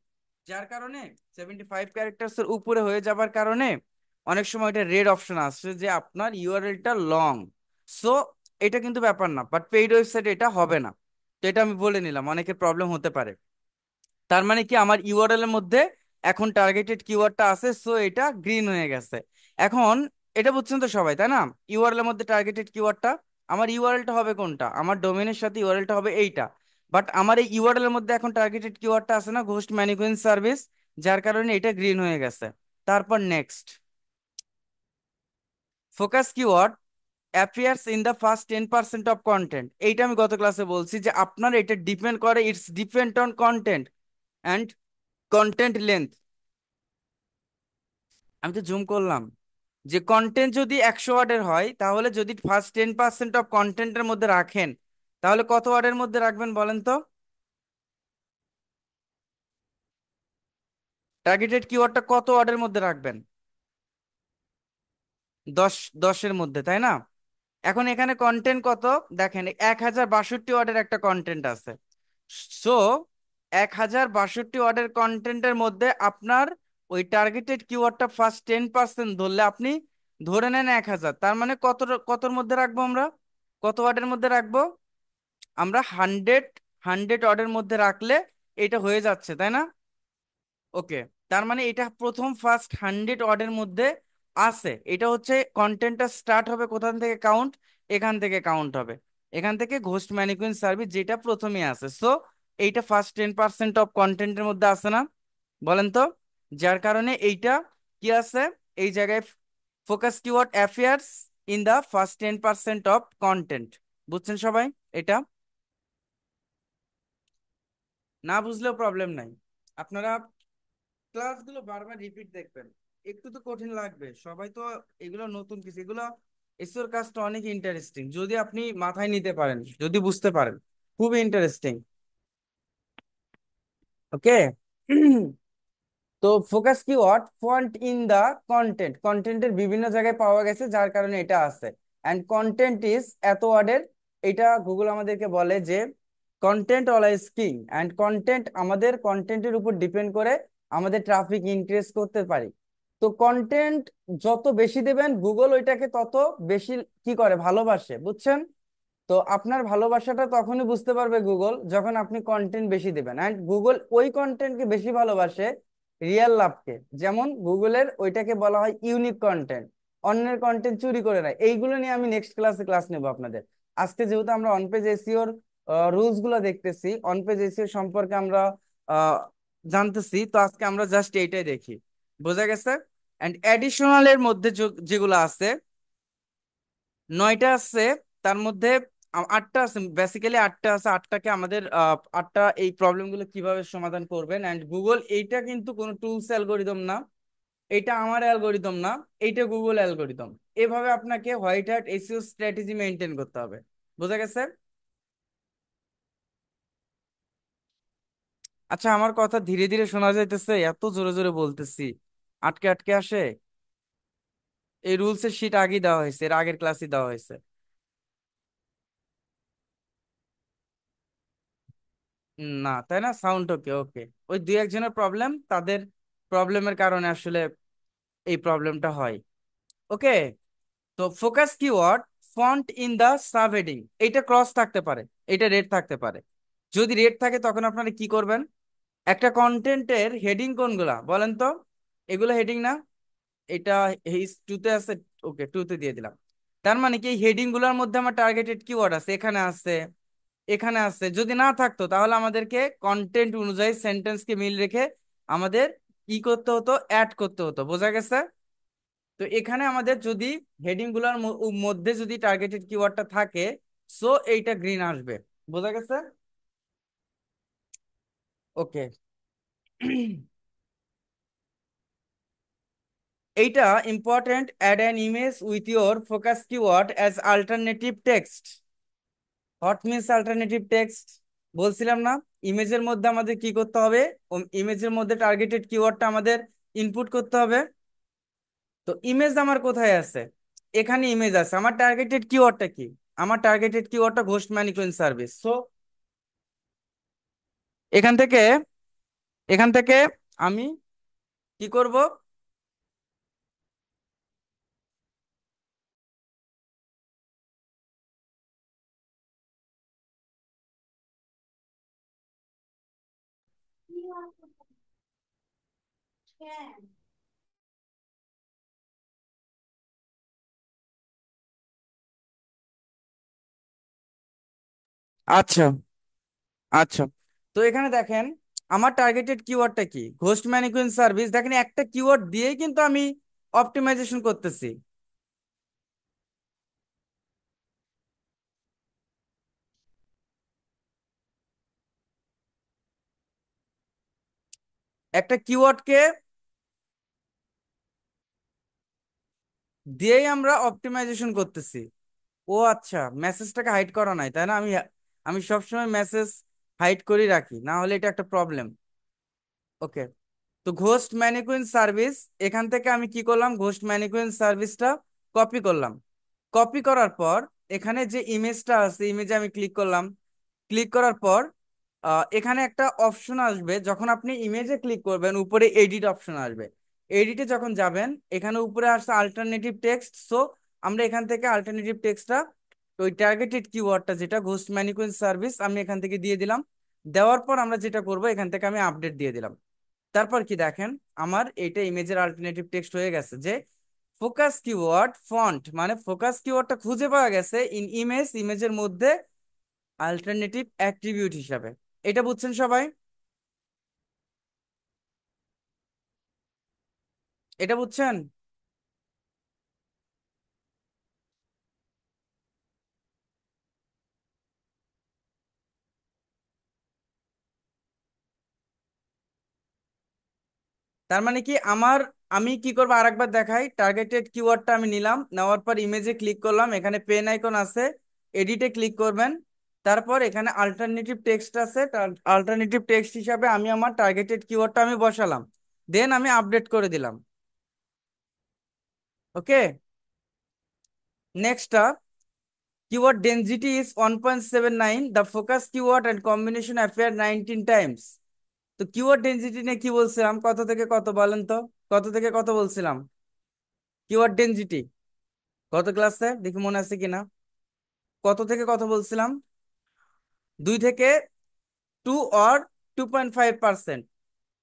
যার কারণে 75 ক্যারেক্টার্স এর উপরে হয়ে যাবার কারণে অনেক সময় এটা রেড অপশন আসছে যে আপনার ইউআরএলটা লং। সো এটা কিন্তু ব্যাপার না, বাট পেইড ওয়েবসাইটে এটা হবে না। তো এটা আমি বলে নিলাম, অনেকের প্রবলেম হতে পারে। তার মানে কি, আমার ইউআরএল এর মধ্যে এখন টার্গেটেড কিওয়ার্ডটা আছে, সো এটা গ্রিন হয়ে গেছে। এখন এটা বুঝছেন তো সবাই, তাই না? ইউআরএল এর মধ্যে টার্গেটেড কিওয়ার্ডটা, আমার ইউআরএলটা হবে কোনটা, আমার ডোমেনের সাথে ইউআরএলটা হবে এইটা। বাট আমার এই ইউআরএল এর মধ্যে এখন টার্গেটেড কিওয়ার্ডটা আছে না, ঘোস্ট ম্যানিকুইন সার্ভিস, যার কারণে এটা গ্রিন হয়ে গেছে। তারপর next, focus keyword appears in the first 10% of content. এইটা আমি গত ক্লাসে বলছি যে আপনার এটা ডিপেন্ড করে, it's depend on content and content length. আমি তো জুম করলাম, যে কন্টেন্ট যদি 100 ওয়ার্ডের হয়, তাহলে যদি ফার্স্ট 10% অফ কন্টেন্টের মধ্যে রাখেন, তাহলে কত ওয়ার্ডের মধ্যে রাখবেন বলেন তো? টার্গেটেড কিওয়ার্ডটা কত ওয়ার্ডের মধ্যে রাখবেন? 10, 10-এর মধ্যে, তাই না? এখন এখানে কন্টেন্ট কত, দেখেন 1062 ওয়ার্ডের একটা কন্টেন্ট আছে। সো 1062 ওয়ার্ডের কন্টেন্টের মধ্যে আপনার ওই টার্গেটেড কিওয়ার্ডটা ফার্স্ট 10% ধরলে আপনি ধরে নেন 1000, তার মানে কতর মধ্যে রাখবো আমরা, কত ওয়ার্ডের মধ্যে রাখবো? আমরা 100 ওয়ার্ডের মধ্যে রাখলে এটা হয়ে যাচ্ছে, তাই না? ওকে, তার মানে এটা প্রথম ফার্স্ট 100 ওয়ার্ডের মধ্যে আছে। এটা হচ্ছে কন্টেন্টটা স্টার্ট হবে কোথান থেকে কাউন্ট, এখান থেকে কাউন্ট হবে, এখান থেকে ঘোস্ট ম্যানিকুইন সার্ভিস যেটা প্রথমে আছে। সো এইটা ফার্স্ট 10% অফ কন্টেন্টের মধ্যে আছে না, বলেন তো? যার কারণে এইটা কি আছে এই জায়গায়, focus keyword appears in the first 10% of content. বুঝছেন সবাই এটা? না বুঝলেও প্রবলেম নাই, আপনারা ক্লাসগুলো বারবার রিপিট দেখবেন। একটু তো কঠিন লাগবে, সবাই তো এগুলো নতুন কিছু, এগুলো এসিওর কাজটা অনেক ইন্টারেস্টিং যদি আপনি মাথায় নিতে পারেন, যদি বুঝতে পারেন, খুবই ইন্টারেস্টিং। ওকে। তো focus keyword found in the content, কন্টেন্টের বিভিন্ন জায়গায় পাওয়া গেছে, যার কারণে এটা আছে। অ্যান্ড কন্টেন্ট ইজ এত ওয়ার্ডের। এটা গুগল আমাদেরকে বলে যে content always king, and content, আমাদের কন্টেন্টের উপর ডিপেন্ড করে আমাদের ট্রাফিক ইনক্রিজ করতে পারি। তো কন্টেন্ট যত বেশি দেবেন, গুগল ওইটাকে তত বেশি কি করে, ভালোবাসে, বুঝছেন? তো আপনার ভালোবাসাটা তখনই বুঝতে পারবে গুগল, যখন আপনি কন্টেন্ট বেশি দেবেন। অ্যান্ড গুগল ওই কন্টেন্টকে বেশি ভালোবাসে রিয়েল লাভকে। যেমন গুগলের ওইটাকে বলা হয় ইউনিক কন্টেন্ট, অন্যের কন্টেন্ট চুরি করে নেয়। এইগুলো নিয়ে আমি নেক্সট ক্লাসে ক্লাস নেবো আপনাদের। আজকে যেহেতু আমরা অন পেজ এসিওর রুলস গুলো দেখতেছি, অন পেজ এসিও সম্পর্কে আমরা আহ, জানতেছি, তো আজকে আমরা জাস্ট এইটাই দেখি। বোঝা গেছে? অ্যান্ড অ্যাডিশনাল এর মধ্যে যেগুলো আছে, 9টা আছে। তার মধ্যে 8টা আছে, বেসিক্যালি 8টা আছে। 8টাকে আমাদের 8টা এই প্রবলেম গুলো কিভাবে সমাধান করবেন। অ্যান্ড গুগল এইটা কিন্তু কোনো টুলস অ্যালগোরিদম না, এটা আমার অ্যালগোরিদম না, এইটা গুগল অ্যালগোরিদম। এভাবে আপনাকে white hat SEO strategy maintain করতে হবে। বোঝা গেছে? আচ্ছা, আমার কথা ধীরে ধীরে শোনা যাইতেছে, এত জোরে জোরে বলতেছি, আটকে আটকে আসে। এই রুলস এর শিট আগেই দেওয়া হয়েছে, এর আগের ক্লাসই দেওয়া হয়েছে। না, তাই না? সাউন্ড ওকে, ওকে। ওই দুই একজনের প্রবলেম, তাদের প্রবলেমের কারণে আসলে এই প্রবলেমটা হয়। ওকে। তো focus keyword found in the subheading, এইটা ক্রস থাকতে পারে, এটা রেড থাকতে পারে। যদি রেড থাকে তখন আপনারা কি করবেন? একটা কন্টেন্টের হেডিং কোনগুলা বলেন তো? এগুলো হেডিং না? এটা এইচ টুতে আছে। ওকে, টুতে দিয়ে দিলাম। তার মানে কি হেডিং গুলোর মধ্যে আমার টার্গেটেড কিওয়ার্ড আছে, এখানে আছে, এখানে আছে। যদি না থাকতো তাহলে আমাদেরকে কন্টেন্ট অনুযায়ী সেন্টেন্সকে মিল রেখে আমাদের কি করতে হতো? অ্যাড করতে হতো। বোঝা গেছে? তো এখানে আমাদের যদি হেডিং গুলার মধ্যে যদি টার্গেটেড কিওয়ার্ডটা থাকে, সো এইটা গ্রিন আসবে। বোঝা গেছে? ওকে। এইটা important, add an image with your focus keyword as alternative text. What means alternative text? বলছিলাম না, ইমেজের মধ্যে আমাদের কি করতে হবে? ইমেজের মধ্যে টার্গেটেড কিওয়ার্ডটা আমাদের ইনপুট করতে হবে। তো ইমেজ আমার কোথায় আছে? এখানে ইমেজ আছে। আমার টার্গেটেড কিওয়ার্ডটা কি? আমার টার্গেটেড কিওয়ার্ডটা ঘোস্ট ম্যানিকুইন সার্ভিস। সো এখান থেকে, এখান থেকে আমি কি করব? আচ্ছা, আচ্ছা। তো এখানে দেখেন, আমার টার্গেটেড কিওয়ার্ডটা কি? Ghost mannequin service. দেখেন, একটা কিওয়ার্ড দিয়েই কিন্তু আমি অপটিমাইজেশন করতেছি। একটা কিওয়ার্ডকে দিয়েই আমরা অপটিমাইজেশন করতেছি। ও আচ্ছা, মেসেজটাকে হাইড করা নাই, তাই না? আমি আমি সবসময় মেসেজ হাইড করে রাখি, না হলে এটা একটা প্রবলেম। ওকে। তো ঘোস্ট ম্যানিকুইন সার্ভিস, এখান থেকে আমি কি করলাম? ঘোস্ট ম্যানিকুইন সার্ভিসটা কপি করলাম। কপি করার পর এখানে যে ইমেজটা আছে, ইমেজে আমি ক্লিক করলাম। ক্লিক করার পর এখানে একটা অপশন আসবে। যখন আপনি ইমেজে ক্লিক করবেন উপরে এডিট অপশন আসবে। এডিটে যখন যাবেন, এখানে উপরে আসছে আল্টারনেটিভ টেক্সট। সো আমরা এখান থেকে আল্টারনেটিভ টেক্সটটা, ওই টার্গেটেড কিওয়ার্ডটা যেটা ঘোস্ট ম্যানিকুইন সার্ভিস, আমি এখান থেকে দিয়ে দিলাম। দেওয়ার পর আমরা যেটা করব, এখান থেকে আমি আপডেট দিয়ে দিলাম। তারপর কি দেখেন, আমার এইটা ইমেজের অল্টারনেটিভ টেক্সট হয়ে গেছে যে ফোকাস কিওয়ার্ড ফন্ট, মানে ফোকাস কিওয়ার্ডটা খুঁজে পাওয়া গেছে ইন ইমেজ, ইমেজের মধ্যে অল্টারনেটিভ অ্যাট্রিবিউট হিসাবে। এটা বুঝছেন সবাই? এটা বুঝছেন? তার মানে কি আমার, আমি কি করবো আরেকবার দেখাই। টার্গেটেড কিওয়ার্ডটা আমি নিলাম, নেওয়ার পর ইমেজে ক্লিক করলাম, এখানে পেন আইকন আছে, এডিটে ক্লিক করবেন। তারপর এখানে আল্টারনেটিভ টেক্সট আছে, আল্টারনেটিভ টেক্সট হিসাবে আমি আমার টার্গেটেড কিওয়ার্ডটা আমি বসালাম। দেন আমি আপডেট করে দিলাম। Okay. Next, keyword density is 1.79. The focus keyword and combination appear 19 times. তো কিওয়ার্ড ডেনসিটি নিয়ে কি বলছিলাম? কত থেকে কত বলেন তো? কত থেকে কত বলছিলাম? কিওয়ার্ড ডেনসিটি কত ক্লাসে দেখি মনে আছে কিনা? কত থেকে কত বলছিলাম? 2 থেকে 2 অর 2.5%।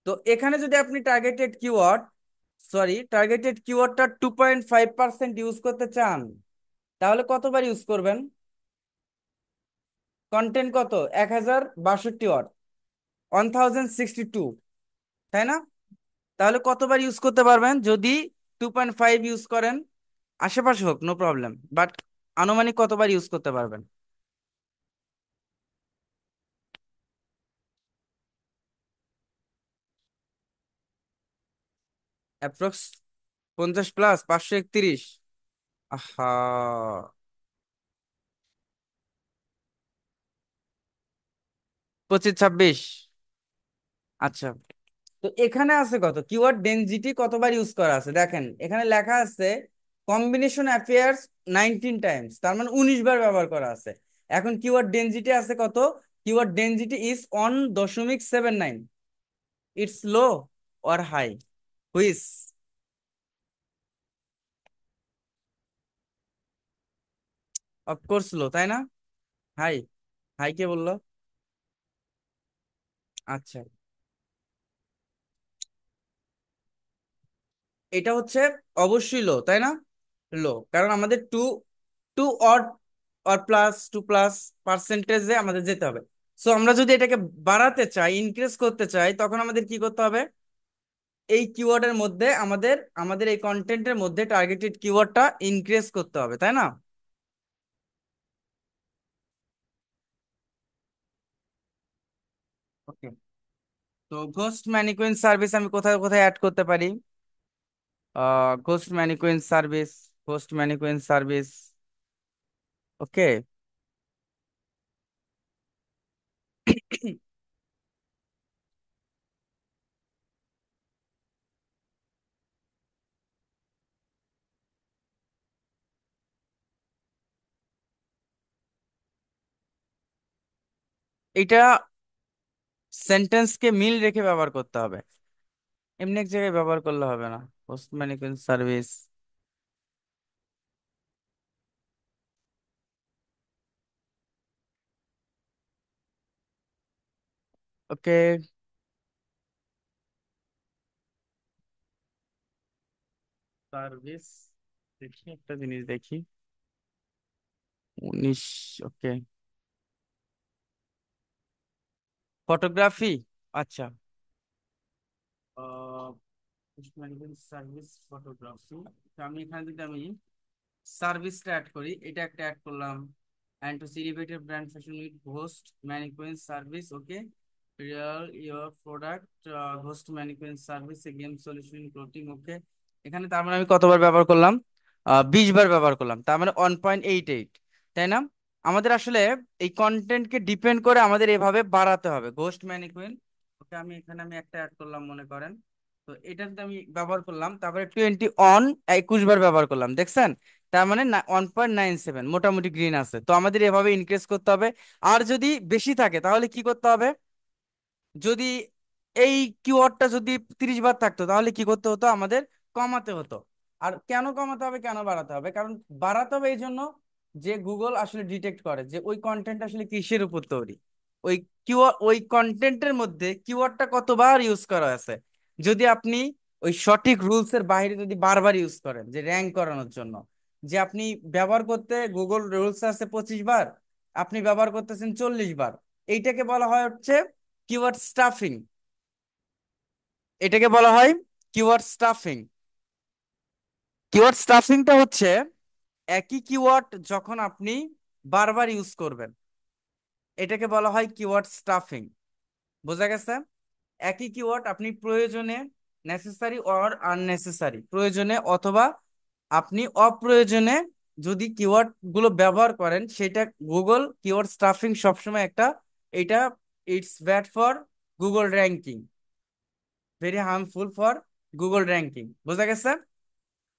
তো এখানে যদি আপনি টার্গেটেড কিওয়ার্ড, সরি, টার্গেটেড কিওয়ার্ডটা 2.5% ইউজ করতে চান, তাহলে কতবার ইউজ করবেন? কন্টেন্ট কত? 1062 ওয়াট, 1062, তাই না? তাহলে কতবার ইউজ করতে পারবেন যদি 2.5 ইউজ করেন? আশেপাশে হোক, নো প্রবলেম, বাট আনুমানিক কতবার ইউজ করতে পারবেন? Approx 50 plus 531। আহা, 25 26। আচ্ছা। তো এখানে আছে কত? কিওয়ার্ড ডেনসিটি কতবার ইউজ করা আছে দেখেন, এখানে লেখা আছে কম্বিনেশন অ্যাপিয়ার্স 19 টাইমস, তার মানে 19 বার ব্যবহার করা আছে। এখন কিওয়ার্ড ডেনসিটি আছে কত? Keyword density is 1.79, it's low or high, which? Of course low, তাই না? হাই, হাই কে বললো? আচ্ছা, এটা হচ্ছে অবশ্যই লো, তাই না? লো, কারণ আমাদের two two or or plus two plus পার্সেন্টেজে আমাদের যেতে হবে। সো আমরা যদি এটাকে বাড়াতে চাই, ইনক্রিজ করতে চাই, তখন আমাদের কি করতে হবে? এই কিওয়ার্ডের মধ্যে আমাদের আমাদের এই কন্টেন্টের মধ্যে টার্গেটেড কিওয়ার্ডটা ইনক্রিজ করতে হবে, তাই না? ওকে। তো ঘোস্ট ম্যানিকুইন সার্ভিস আমি কোথায় কোথায় অ্যাড করতে পারি? Ghost mannequin service, ghost mannequin service. Okay. এটা সেন্টেন্সকে মিল রেখে ব্যবহার করতে হবে, এমনি এক জায়গায় ব্যবহার করলে হবে না। Ghost mannequin service. Okay. Service, দেখি একটা জিনিস দেখি। 19। ওকে। ফটোগ্রাফি। আচ্ছা। Management service photography. তো আমি এখানে যদি আমি সার্ভিসটা অ্যাড করি, এটা একটা অ্যাড করলাম। And to celebrated brand fashion with host mannequin service. Okay. Real your product, host mannequin service, a game solution clothing. Okay. এখানে তার মানে আমি কতবার ব্যবহার করলাম? 20 বার ব্যবহার করলাম, তার মানে 1.88, তাই না? আমাদের আসলে এই কন্টেন্টকে ডিপেন্ড করে আমাদের এভাবে বাড়াতে হবে। Ghost mannequin. ওকে, আমি এখানে আমি একটা অ্যাড করলাম মনে করেন। তো এটা যদি আমি ব্যবহার করলাম, তারপরে 20 অন, 21 বার ব্যবহার করলাম, দেখছেন? তার মানে 1.97, মোটামুটি গ্রিন আছে। তো আমাদের এভাবে ইনক্রিজ করতে হবে। আর যদি বেশি থাকে তাহলে কি করতে হবে? যদি এই কিওয়ার্ডটা যদি 30 বার থাকতো তাহলে কি করতে হতো আমাদের? কমাতে হতো। আর কেন কমাতে হবে, কেন বাড়াতে হবে? কারণ বাড়াতে হবে এই জন্য যে গুগল আসলে ডিটেক্ট করে যে ওই কন্টেন্ট আসলে কিসের উপর তৈরি। ওই কিওয়ার্ড, ওই কন্টেন্টের মধ্যে কিওয়ার্ডটা কতবার ইউজ করা আছে। যদি আপনি ওই সঠিক রুলস এর বাইরে যদি বারবার ইউজ করেন, যে র্যাঙ্ক করানোর জন্য, যে আপনি ব্যবহার করতে, গুগল রুলস আছে 25 বার, আপনি ব্যবহার করতেছেন 40 বার, এইটাকে বলা হয় হচ্ছে কিওয়ার্ড স্টাফিং। এটাকে বলা হয় কিওয়ার্ড স্টাফিং। কিওয়ার্ড স্টাফিংটা হচ্ছে একই কিওয়ার্ড যখন আপনি বারবার ইউজ করবেন, এটাকে বলা হয় কিওয়ার্ড স্টাফিং। বোঝা গেছে? একই কিওয়ার্ড আপনি প্রয়োজনে, নেসেসারি অর আননেসেসারি, প্রয়োজনে অথবা আপনি অপ্রয়োজনে যদি কিওয়ার্ড গুলো ব্যবহার করেন, সেটা গুগল কিওয়ার্ড স্টাফিং সবসময় একটা, এটা it's bad for Google ranking, very harmful for Google ranking. বোঝা গেছে?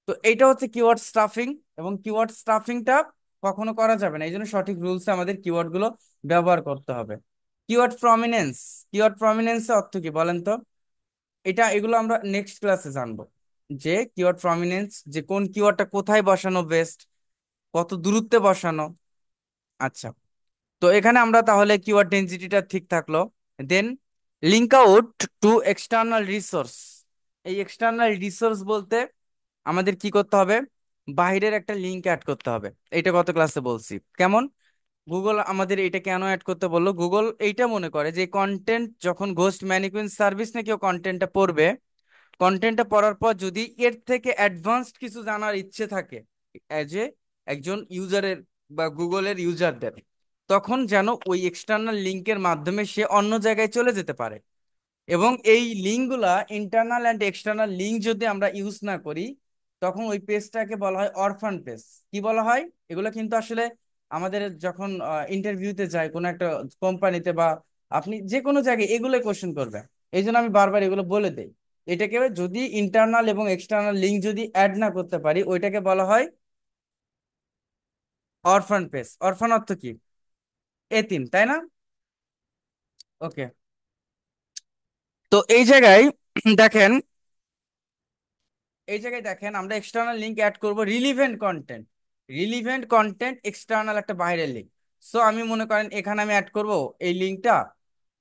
তো এইটা হচ্ছে কিওয়ার্ড স্টাফিং। এবং কিওয়ার্ড স্টাফিংটা কখনো করা যাবে না, এই জন্য সঠিক রুলসে আমাদের কিওয়ার্ড গুলো ব্যবহার করতে হবে। Keyword prominence. কিওয়ার্ড প্রমিনেন্স অর্থ কি বলেন তো? এটা, এগুলো আমরা নেক্সট ক্লাসে জানবো, যে কিওয়ার্ড প্রমিনেন্স, যে কোন কিওয়ার্ডটা কোথায় বসানো বেস্ট, কত দূরত্বে বসানো। আচ্ছা। তো এখানে আমরা তাহলে কিওয়ার্ড ডেনসিটিটা ঠিক থাকলো। Then link out to external resource. এই এক্সটার্নাল রিসোর্স বলতে আমাদের কি করতে হবে? বাইরের একটা লিঙ্ক অ্যাড করতে হবে। এটা গত ক্লাসে বলছি কেমন। গুগল আমাদের এটা কেন অ্যাড করতে বললো? গুগল এইটা মনে করে যে কন্টেন্ট যখন ঘোস্ট ম্যানিকুইন সার্ভিস না কেউ কন্টেন্টটা পড়বে, কন্টেন্টটা পড়ার পর যদি এর থেকে অ্যাডভান্সড কিছু জানার ইচ্ছে থাকে অ্যাজ এ একজন ইউজারের বা গুগলের ইউজারদের, তখন যেন ওই এক্সটার্নাল লিঙ্কের মাধ্যমে সে অন্য জায়গায় চলে যেতে পারে। এবং এই লিঙ্কগুলা, ইন্টারনাল অ্যান্ড এক্সটার্নাল লিঙ্ক যদি আমরা ইউজ না করি, তখন ওই পেজটাকে বলা হয় অরফান পেজ। কি বলা হয়? এগুলো কিন্তু আসলে আমাদের যখন ইন্টারভিউতে যায় কোনো একটা কোম্পানিতে বা আপনি যে কোনো জায়গায়, এগুলো কোশ্চেন করবে। এই জন্য আমি বারবার এগুলো বলে দেই। এটাকে যদি ইন্টারনাল এবং এক্সটার্নাল লিঙ্ক যদি অ্যাড না করতে পারি, ওইটাকে বলা হয় অরফান পেজ। অরফান অর্থ কি? এতিম, তাই না? ওকে, তো এই জায়গায় দেখেন, এই জায়গায় দেখেন আমরা এক্সটার্নাল লিংক অ্যাড করব relevant content. Relevant content external একটা বাইরের লিঙ্ক। সো আমি মনে করেন এখানে আমি অ্যাড করব এই লিঙ্কটা।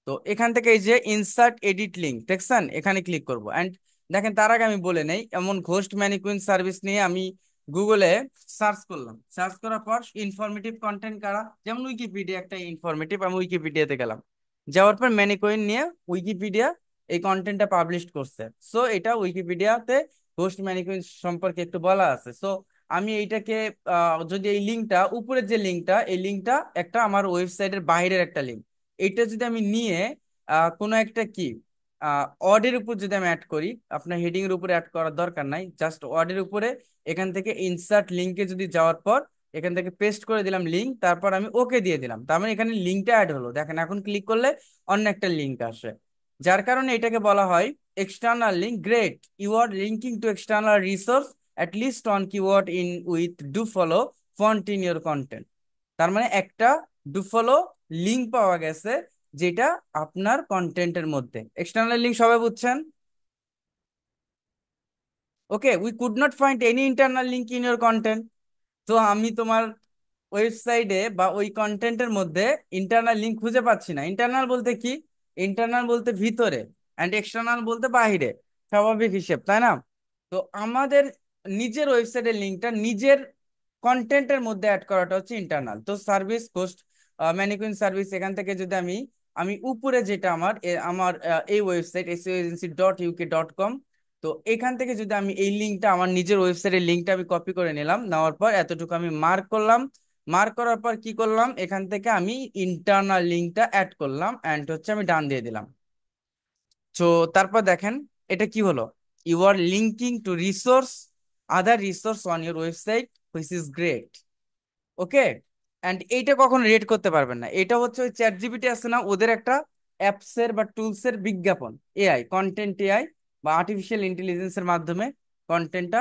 তো এখান থেকে এই যে ইনসার্ট এডিট লিঙ্ক দেখছেন, এখানে ক্লিক করব। অ্যান্ড দেখেন তার আগে আমি বলে নেই, এমন ঘোস্ট ম্যানিকুইন সার্ভিস নিয়ে আমি গুগলে সার্চ করলাম। সার্চ করার পর ইনফরমেটিভ কন্টেন্ট কারা, যেমন উইকিপিডিয়া একটা ইনফরমেটিভ, আমি উইকিপিডিয়াতে গেলাম। যাওয়ার পর ম্যানিকুইন নিয়ে উইকিপিডিয়া এই কন্টেন্টটা পাবলিশ করছে। সো এটা উইকিপিডিয়াতে ঘোস্ট ম্যানিকুইন সম্পর্কে একটু বলা আছে। সো আমি এইটাকে যদি এই লিঙ্কটা, উপরের যে লিঙ্কটা, এই লিঙ্কটা একটা আমার ওয়েবসাইটের বাইরের একটা লিঙ্ক, এইটা যদি আমি নিয়ে কোনো একটা কি অডের উপর যদি আমি অ্যাড করি, আপনার হেডিং এর উপরে অ্যাড করার দরকার নাই, জাস্ট অডের উপরে এখান থেকে ইনসার্ট লিঙ্কে যদি যাওয়ার পর এখান থেকে পেস্ট করে দিলাম লিঙ্ক, তারপর আমি ওকে দিয়ে দিলাম, তার মানে এখানে লিঙ্কটা অ্যাড হলো। দেখেন এখন ক্লিক করলে অন্য একটা লিঙ্ক আসে, যার কারণে এটাকে বলা হয় external link. Great, you are linking to external resource at least on keyword in with do follow found in your content. তার মানে একটা ডু ফলো লিঙ্ক পাওয়া গেছে, যেটা আপনার কন্টেন্টের মধ্যে। এক্সটার্নাল লিঙ্ক সবাই বুঝছেন? Okay, we could not find any internal link in your content. তো আমি তোমার ওয়েবসাইটে বা ওই কন্টেন্টের মধ্যে ইন্টারনাল লিঙ্ক খুঁজে পাচ্ছি না। ইন্টারনাল বলতে কি? ইন্টারনাল বলতে ভিতরে, অ্যান্ড এক্সটার্নাল বলতে বাইরে। স্বাভাবিক হিসেব, তাই না? তো আমাদের নিজের ওয়েবসাইটের লিঙ্কটা নিজের কন্টেন্টের মধ্যে অ্যাড করাটা হচ্ছে ইন্টারনাল। তো সার্ভিস পোস্ট ম্যানিকুইন সার্ভিস, এখান থেকে যদি আমি আমি উপরে যেটা আমার আমার এই ওয়েবসাইট seoagency.uk.com, তো এখান থেকে যদি আমি এই লিঙ্কটা, আমার নিজের ওয়েবসাইটের লিঙ্কটা আমি কপি করে নিলাম, নেওয়ার পর এতটুকু আমি মার্ক করলাম। মার্ক করার পর কি করলাম, এখান থেকে আমি ইন্টারনাল লিঙ্কটা অ্যাড করলাম, অ্যান্ড হচ্ছে আমি ডান দিয়ে দিলাম। তো তারপর দেখেন এটা কি হলো, you are linking to resource, other resource on your website, which is great. Okay, and এইটা কখন রেড করতে পারবেন না, এটা হচ্ছে ওই চ্যাট জিপিটি আছে না, ওদের একটা অ্যাপসের বা টুলসের বিজ্ঞাপন। এআই কন্টেন্ট, এআই বা আর্টিফিশিয়াল ইন্টেলিজেন্সের মাধ্যমে কন্টেন্টটা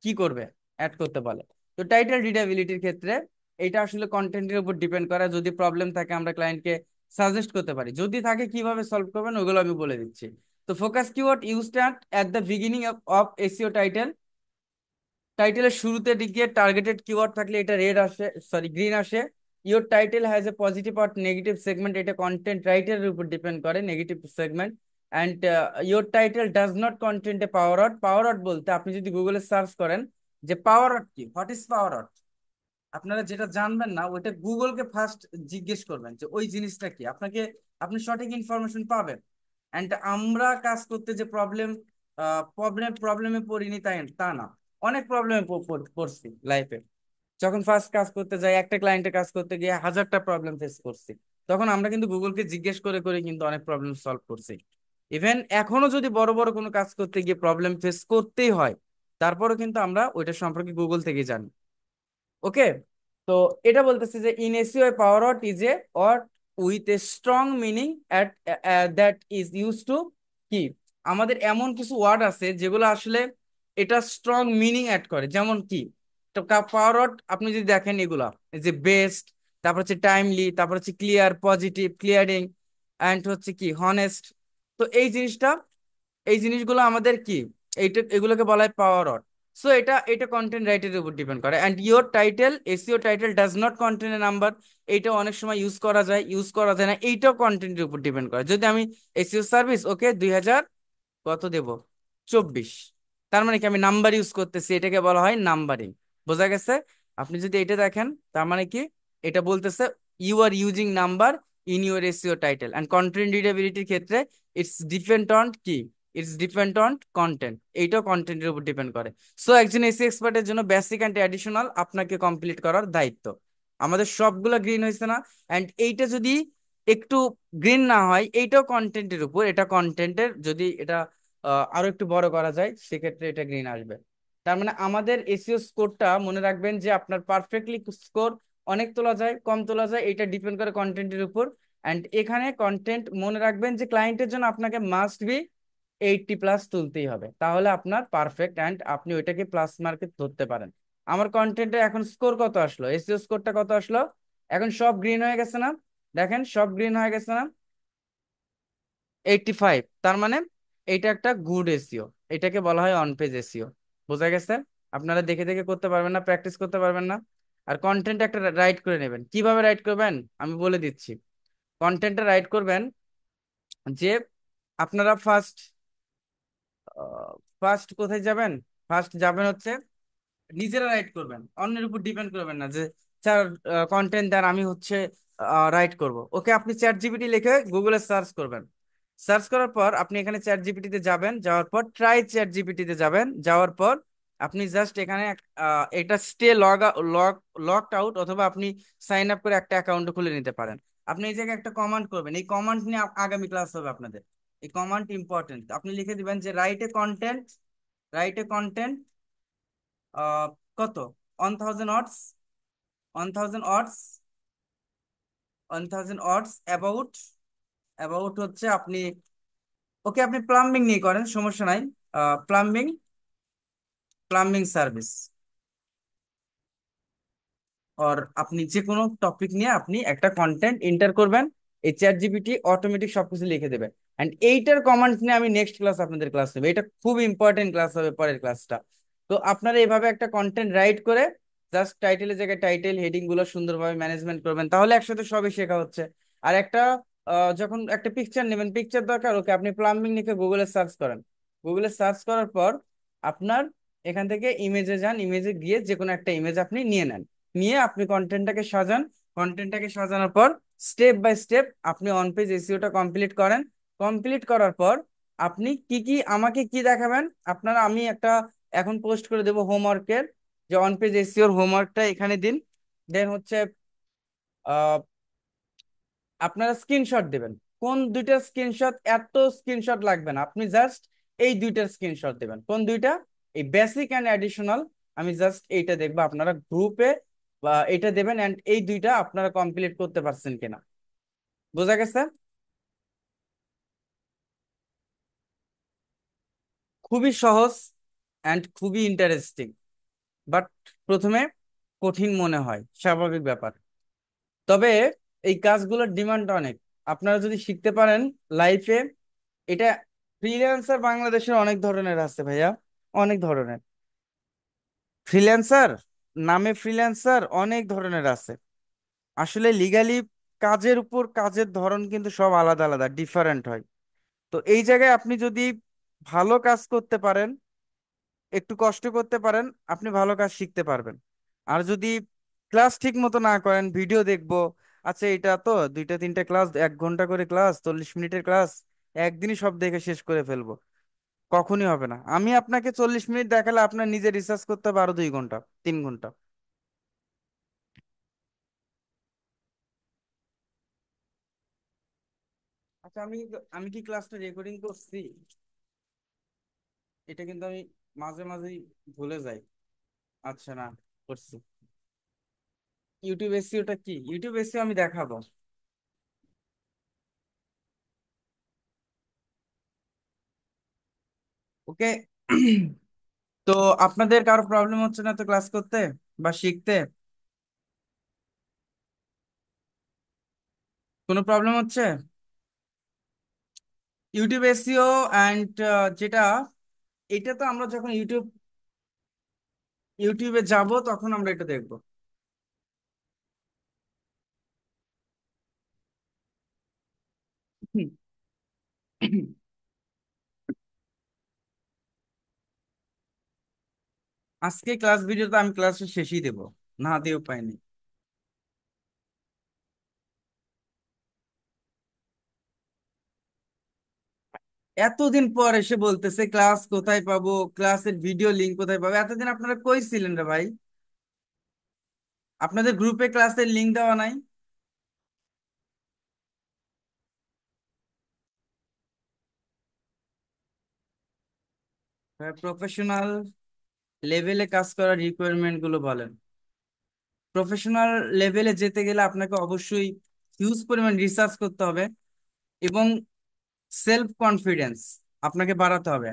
কি করবে, অ্যাড করতে বলে। তো টাইটেল রিডাবিলিটির ক্ষেত্রে এটা আসলে কন্টেন্টের উপর ডিপেন্ড করে, যদি প্রবলেম থাকে আমরা ক্লায়েন্টকে সাজেস্ট করতে পারি, যদি থাকে কিভাবে সলভ করবেন ওগুলো আমি বলে দিচ্ছি। তো focus keyword used at the beginning of SEO title. টাইটেলের শুরুতে দিকে টার্গেটেড কিওয়ার্ড থাকলে এটা রেড আসে, সরি গ্রিন আসে। Your title has a positive or negative segment, এটা কন্টেন্ট রাইটারের উপর ডিপেন্ড করে negative segment. And your title does not content a power out. Power out বলতে আপনি যদি গুগলে সার্চ করেন যে পাওয়ার আউট কি, হোয়াট ইজ পাওয়ার আউট, আপনারা যেটা জানবেন না ওইটা গুগলকে ফার্স্ট জিজ্ঞেস করবেন যে ওই জিনিসটা কি, আপনাকে আপনি সঠিক ইনফরমেশন পাবেন। অ্যান্ড আমরা কাজ করতে যে প্রবলেমে পড়িনি তাই তা না, অনেক প্রবলেমে পড়ছি লাইফে। যখন ফার্স্ট কাজ করতে যাই, একটা ক্লায়েন্টের কাজ করতে গিয়ে হাজারটা প্রবলেম ফেস করছি, তখন আমরা কিন্তু গুগলকে জিজ্ঞেস করে করে কিন্তু অনেক প্রবলেম সলভ করছি। ইভেন এখনো যদি বড় বড় কোনো কাজ করতে গিয়ে প্রবলেম ফেস করতেই হয়, তারপরও কিন্তু আমরা ওইটা সম্পর্কে গুগল থেকে জানি। ওকে, তো এটা বলতেছে যে in SEO power out is a word with a strong meaning at that is use to কি, আমাদের এমন কিছু ওয়ার্ড আছে যেগুলো আসলে এটা স্ট্রং মিনিং অ্যাড করে, যেমন কি, তো পাওয়ার আউট আপনি যদি দেখেন এগুলা, এই যে বেস্ট, তারপর হচ্ছে টাইমলি, তারপর হচ্ছে ক্লিয়ার, পজিটিভ, ক্লিয়ারিং, অ্যান্ড হচ্ছে কি হনেস্ট। তো এই জিনিসটা, এই জিনিসগুলো আমাদের কি, এইটা এগুলোকে বলা হয় পাওয়ার অন। সো এটা এটা কন্টেন্ট রাইটারের উপর ডিপেন্ড করে। And your title, SEO title does not contain a number, এইটা অনেক সময় ইউজ করা যায়, ইউজ করা যায় না, এইটাও কন্টেন্টের উপর ডিপেন্ড করে। যদি আমি এসইও সার্ভিস ওকে 2000 কত দেব, 24, তার মানে কি আমি নাম্বার ইউজ করতেছি, এটাকে বলা হয় নাম্বারিং। বোঝা গেছে? আপনি যদি এটা দেখেন, তার মানে কি, এটা বলতেছে you are using number in your SEO title. And content রিডেবিলিটির ক্ষেত্রে ইটস ডিপেন্ড অন কি, ইটস ডিপেন্ড অন কন্টেন্ট, এইটাও কন্টেন্টের উপর ডিপেন্ড করে। সো একজন এসি এক্সপার্টের জন্য বেসিক অ্যান্ড অ্যাডিশনাল আপনাকে কমপ্লিট করার দায়িত্ব। আমাদের সবগুলো গ্রিন হয়েছে না? অ্যান্ড এইটা যদি একটু গ্রিন না হয়, এইটাও কন্টেন্টের উপর, এটা কন্টেন্টের যদি এটা আরো একটু বড় করা যায় সেক্ষেত্রে এটা গ্রিন আসবে। তার মানে আমাদের এসইও স্কোরটা মনে রাখবেন যে আপনার পারফেক্টলি স্কোর অনেক তোলা যায়, কম তোলা যায়, এটা ডিপেন্ড করে কন্টেন্টের উপর। অ্যান্ড এখানে কন্টেন্ট মনে রাখবেন যে ক্লায়েন্টের জন্য আপনাকে মাস্ট বি 80+ তুলতেই হবে, তাহলে আপনার পারফেক্ট অ্যান্ড আপনি ওইটাকে প্লাস মার্কে ধরতে পারেন। আমার কন্টেন্টে এখন স্কোর কত আসলো, এসইও স্কোরটা কত আসলো, এখন সব গ্রিন হয়ে গেছে না? দেখেন সব গ্রিন হয়ে গেছে না? 85, তার মানে এটা একটা গুড এসিও। এটাকে বলা হয় অন পেজ এসিও। বোঝা গেছে? আপনারা দেখে দেখে করতে পারবেন না, প্র্যাকটিস করতে পারবেন না। আর কন্টেন্ট একটা রাইট করে নেবেন। কিভাবে রাইট করবেন আমি বলে দিচ্ছি। কন্টেন্টটা রাইট করবেন যে আপনারা ফার্স্ট কোথায় যাবেন? ফার্স্ট যাবেন হচ্ছে, নিজেরা রাইট করবেন, অন্যের উপর ডিপেন্ড করবেন না যে স্যার কন্টেন্ট দেন আমি হচ্ছে রাইট করব। ওকে, আপনি চ্যাট জিপিটি লিখে গুগলে সার্চ করবেন। সার্চ করার পর আপনি এখানে চ্যাট জিপিটিতে যাবেন, যাওয়ার পর ট্রাই চ্যাট জিপিটিতে যাবেন, যাওয়ার পর আপনি জাস্ট এখানে এটা স্টে লকড আউট, অথবা আপনি সাইন আপ করে একটা অ্যাকাউন্ট খুলে নিতে পারেন। আপনি এই জায়গায় একটা কমান্ড করবেন, এই কমান্ড নিয়ে আগামী ক্লাস হবে আপনাদের। এই কমান্ড ইম্পর্টেন্ট, আপনি লিখে দিবেন যে রাইট এ কন্টেন্ট আহ, কত 1000 ওয়াটস, 1000 ওয়াটস, 1000 ওয়াটস অ্যাবাউট হচ্ছে আপনি, ওকে আপনি প্লাম্বিং নিয়ে করেন, সমস্যা নাই। প্লাম্বিং প্লাম্বিং সার্ভিস, আর আপনি যে কোনো টপিক নিয়ে আপনি একটা কন্টেন্ট এন্টার করবেন, এই চ্যাট জিপিটি অটোমেটিক সবকিছু লিখে দেবে। অ্যান্ড এইটার কমান্ড নিয়ে আমি নেক্সট ক্লাস আপনাদের ক্লাস নেবো, এটা খুব ইম্পর্টেন্ট ক্লাস হবে পরের ক্লাসটা। তো আপনারা এইভাবে একটা কন্টেন্ট রাইট করে জাস্ট টাইটেলের জায়গায় টাইটেল হেডিং গুলো সুন্দরভাবে ম্যানেজমেন্ট করবেন, তাহলে একসাথে সবই শেখা হচ্ছে। আর একটা যখন একটা পিকচার নেবেন, পিকচার দরকার, ওকে আপনি প্লাম্বিং লিখে গুগলে সার্চ করেন। গুগলে সার্চ করার পর আপনার এখান থেকে ইমেজে যান, ইমেজে গিয়ে যে কোনো একটা ইমেজ আপনি নিয়ে নেন, নিয়ে আপনি কন্টেন্টটাকে সাজান। কন্টেন্টটাকে সাজানোর পর স্টেপ বাই স্টেপ আপনি অন পেজ এসইওটা কমপ্লিট করেন। কমপ্লিট করার পর আপনি কি কি আমাকে কি দেখাবেন, আপনারা আমি একটা এখন পোস্ট করে দেবো হোমওয়ার্কের, যে অন পেজ এসইওর হোমওয়ার্কটা এখানে দিন। দেন হচ্ছে আপনারা স্ক্রিনশট দেবেন। কোন দুইটা স্ক্রিনশট? এত স্ক্রিনশট লাগবে না, আপনি জাস্ট এই দুইটার স্ক্রিনশট দেবেন। কোন দুইটা? এই বেসিক অ্যান্ড অ্যাডিশনাল। আমি জাস্ট এইটা দেখবো আপনারা গ্রুপে বা এটা দেবেন, অ্যান্ড এই দুইটা আপনারা কমপ্লিট করতে পারছেন কিনা। বোঝা গেছে? খুবই সহজ অ্যান্ড খুবই ইন্টারেস্টিং, বাট প্রথমে কঠিন মনে হয়, স্বাভাবিক ব্যাপার। তবে এই কাজগুলোর ডিমান্ড অনেক, আপনারা যদি শিখতে পারেন লাইফে। এটা ফ্রিল্যান্সার বাংলাদেশের অনেক ধরনের আছে ভাইয়া, অনেক ধরনের ফ্রিল্যান্সার, নামে ফ্রিল্যান্সার অনেক ধরনের আছে। আসলে লিগালি কাজের উপর কাজের ধরন কিন্তু সব আলাদা আলাদা ডিফারেন্ট হয়। তো এই জায়গায় আপনি যদি ভালো কাজ করতে পারেন, একটু কষ্ট করতে পারেন, আপনি ভালো কাজ শিখতে পারবেন। আর যদি ক্লাস ঠিক মতো না করেন, ভিডিও দেখবো, আচ্ছা এটা তো দুইটা তিনটা ক্লাস, 1 ঘন্টা করে ক্লাস, 40 মিনিটের ক্লাস, একদিনই সব দেখে শেষ করে ফেলবো, কখনই হবে না। আমি আপনাকে 40 মিনিট দেখালে আপনার নিজে রিসার্চ করতে হবে আরো 2 ঘন্টা 3 ঘন্টা। আচ্ছা, আমি কি ক্লাসটা রেকর্ডিং করছি? এটা কিন্তু আমি মাঝে মাঝেই ভুলে যাই। আচ্ছা, না, করছি। ইউটিউব এসইওটা কি? ইউটিউব এসইও আমি দেখাবো। ওকে। তো আপনাদের কারো প্রবলেম হচ্ছে না তো ক্লাস করতে বা শিখতে? কোনো প্রবলেম হচ্ছে? ইউটিউব এসইও অ্যান্ড যেটা, এটা তো আমরা যখন ইউটিউবে যাব তখন আমরা এটা দেখবো। আজকে ক্লাস ভিডিও তো আমি ক্লাসের শেষেই দেবো, না দিয়েও পাইনি। এতদিন পর এসে বলতেছে ক্লাস কোথায় পাবো, ক্লাসের ভিডিও লিঙ্ক কোথায় পাবো? এতদিন আপনারা কই ছিলেন রে ভাই? আপনাদের গ্রুপে ক্লাসের লিঙ্ক দেওয়া নাই? প্রফেশনাল লেভেলে কাজ করার রিকোয়ারমেন্ট গুলো বলেন। প্রফেশনাল লেভেলে যেতে গেলে আপনাকে অবশ্যই হিউজ পরিমাণ রিসার্চ করতে হবে, এবং সেলফ কনফিডেন্স আপনাকে বাড়াতে হবে।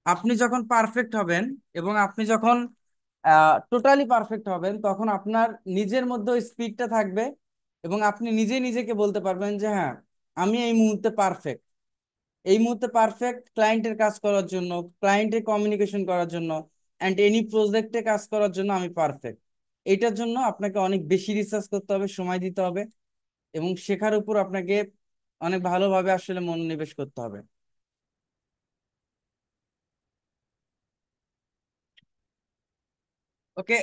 আপনি যখন পারফেক্ট হবেন, এবং আপনি যখন টোটালি পারফেক্ট হবেন, তখন আপনার নিজের মধ্যে ওই স্পিডটা থাকবে, এবং আপনি নিজেই নিজেকে বলতে পারবেন যে হ্যাঁ, আমি এই মুহূর্তে পারফেক্ট। এই মুহূর্তে পারফেক্ট ক্লায়েন্টের কাজ করার জন্য, ক্লায়েন্টের কমিউনিকেশন করার জন্য, অ্যান্ড এনি প্রজেক্টে কাজ করার জন্য আমি পারফেক্ট। এটার জন্য আপনাকে অনেক বেশি রিসার্চ করতে হবে, সময় দিতে হবে, এবং শেখার উপর আপনাকে অনেক ভালোভাবে আসলে মনোনিবেশ করতে হবে। ওকে।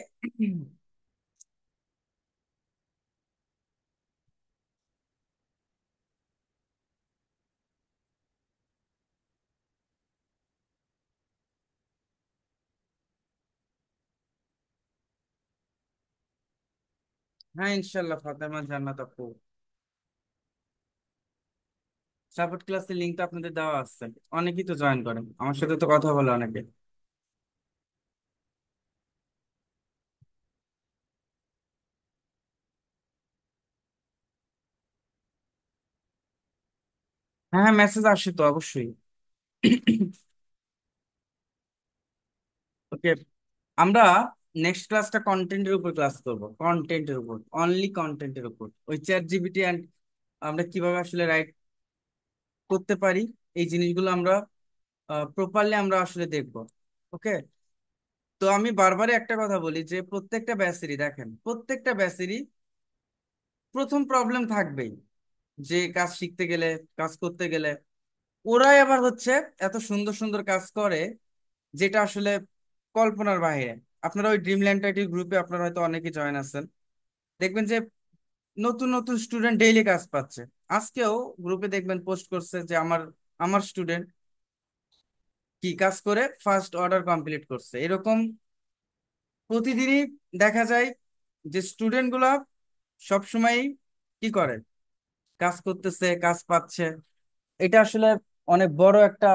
হ্যাঁ, ইনশাল্লাহ ফাতেমা জান্নাত আপু। সাপোর্ট ক্লাসের লিঙ্কটা আপনাদের দেওয়া আছে। অনেকেই তো জয়েন করেন, আমার সাথে তো কথা বলে অনেকে। হ্যাঁ হ্যাঁ, মেসেজ আসে তো অবশ্যই। ওকে। আমরা নেক্সট ক্লাসটা কন্টেন্টের উপর ক্লাস করব, কন্টেন্টের উপর, অনলি কন্টেন্টের উপর। ওই চ্যাট জিপিটি অ্যান্ড আমরা কিভাবে আসলে রাইট করতে পারি, এই জিনিসগুলো আমরা প্রপারলি আমরা আসলে দেখব। ওকে। তো আমি বারবারই একটা কথা বলি যে প্রত্যেকটা ব্যাচেরই, দেখেন প্রত্যেকটা ব্যাচেরই প্রথম প্রবলেম থাকবেই, যে কাজ শিখতে গেলে, কাজ করতে গেলে। ওরাই আবার হচ্ছে এত সুন্দর সুন্দর কাজ করে যেটা আসলে কল্পনার বাইরে। আপনারা ওই ড্রিমল্যান্ড আইটি গ্রুপে আপনারা হয়তো অনেকে জয়েন আছেন, দেখবেন যে নতুন নতুন স্টুডেন্ট ডেইলি কাজ পাচ্ছে। আজকেও গ্রুপে দেখবেন পোস্ট করছে যে আমার আমার স্টুডেন্ট কি কাজ করে ফার্স্ট অর্ডার কমপ্লিট করছে। এরকম প্রতিদিনই দেখা যায় যে স্টুডেন্ট গুলা সবসময় কি করে, কাজ করতেছে, কাজ পাচ্ছে। এটা আসলে অনেক বড় একটা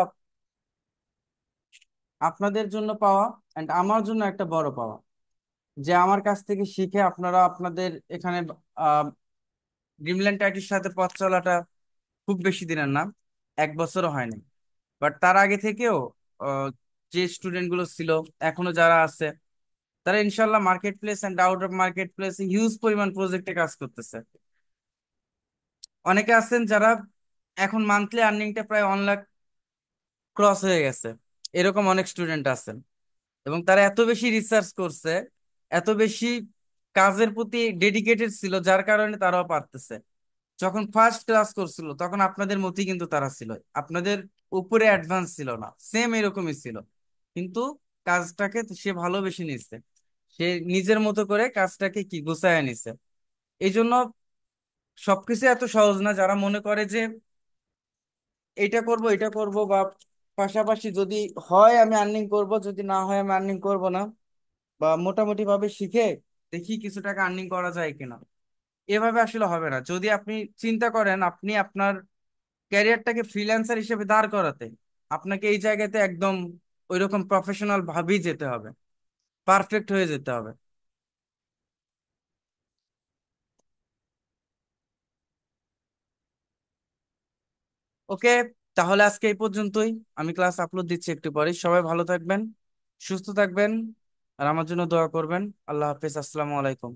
আপনাদের জন্য পাওয়া, এন্ড আমার জন্য একটা বড় পাওয়া, যে আমার কাছ থেকে শিখে আপনারা আপনাদের এখানে ড্রিমল্যান্ড আইটির সাথে পথ চলাটা খুব বেশি দিনের না, 1 বছরও হয়নি। বাট তার আগে থেকেও আহ, যে স্টুডেন্ট গুলো ছিল, এখনো যারা আছে, তারা ইনশাল্লাহ market place and out of market place huge পরিমাণ প্রজেক্টে কাজ করতেছে। অনেকে আছেন যারা এখন মান্থলি আর্নিংটা প্রায় 1 লাখ ক্রস হয়ে গেছে। এরকম অনেক স্টুডেন্ট আছেন, এবং তারা এত বেশি রিসার্চ করছে, এত বেশি কাজের প্রতি ডেডিকেটেড ছিল, যার কারণে তারাও পারতেছে। যখন ফার্স্ট ক্লাস করছিল তখন আপনাদের মতই কিন্তু তারা ছিল, আপনাদের উপরে অ্যাডভান্স ছিল না, সেম এরকমই ছিল। কিন্তু কাজটাকে সে ভালোবেসে নিচ্ছে, সে নিজের মতো করে কাজটাকে কি গুছায় নিছে। এই জন্য সবকিছু এত সহজ না। যারা মনে করে যে এইটা করব এটা করব, বা পাশাপাশি যদি হয় আমি আর্নিং করব, যদি না হয় আমি আর্নিং করব না, বা মোটামুটি ভাবে শিখে দেখি কিছু টাকা আর্নিং করা যায় কিনা, এভাবে আসলে হবে না। যদি আপনি চিন্তা করেন আপনি আপনার ক্যারিয়ারটাকে ফ্রিল্যান্সার হিসেবে দাঁড় করাতে, আপনাকে এই জায়গাতে একদম ওইরকম প্রফেশনাল ভাবেই যেতে হবে, পারফেক্ট হয়ে যেতে হবে। ওকে, তাহলে আজকে এই পর্যন্তই। আমি ক্লাস আপলোড দিচ্ছি একটু পরে। সবাই ভালো থাকবেন, সুস্থ থাকবেন, আর আমার জন্য দোয়া করবেন। আল্লাহ হাফেজ, আসসালামু আলাইকুম।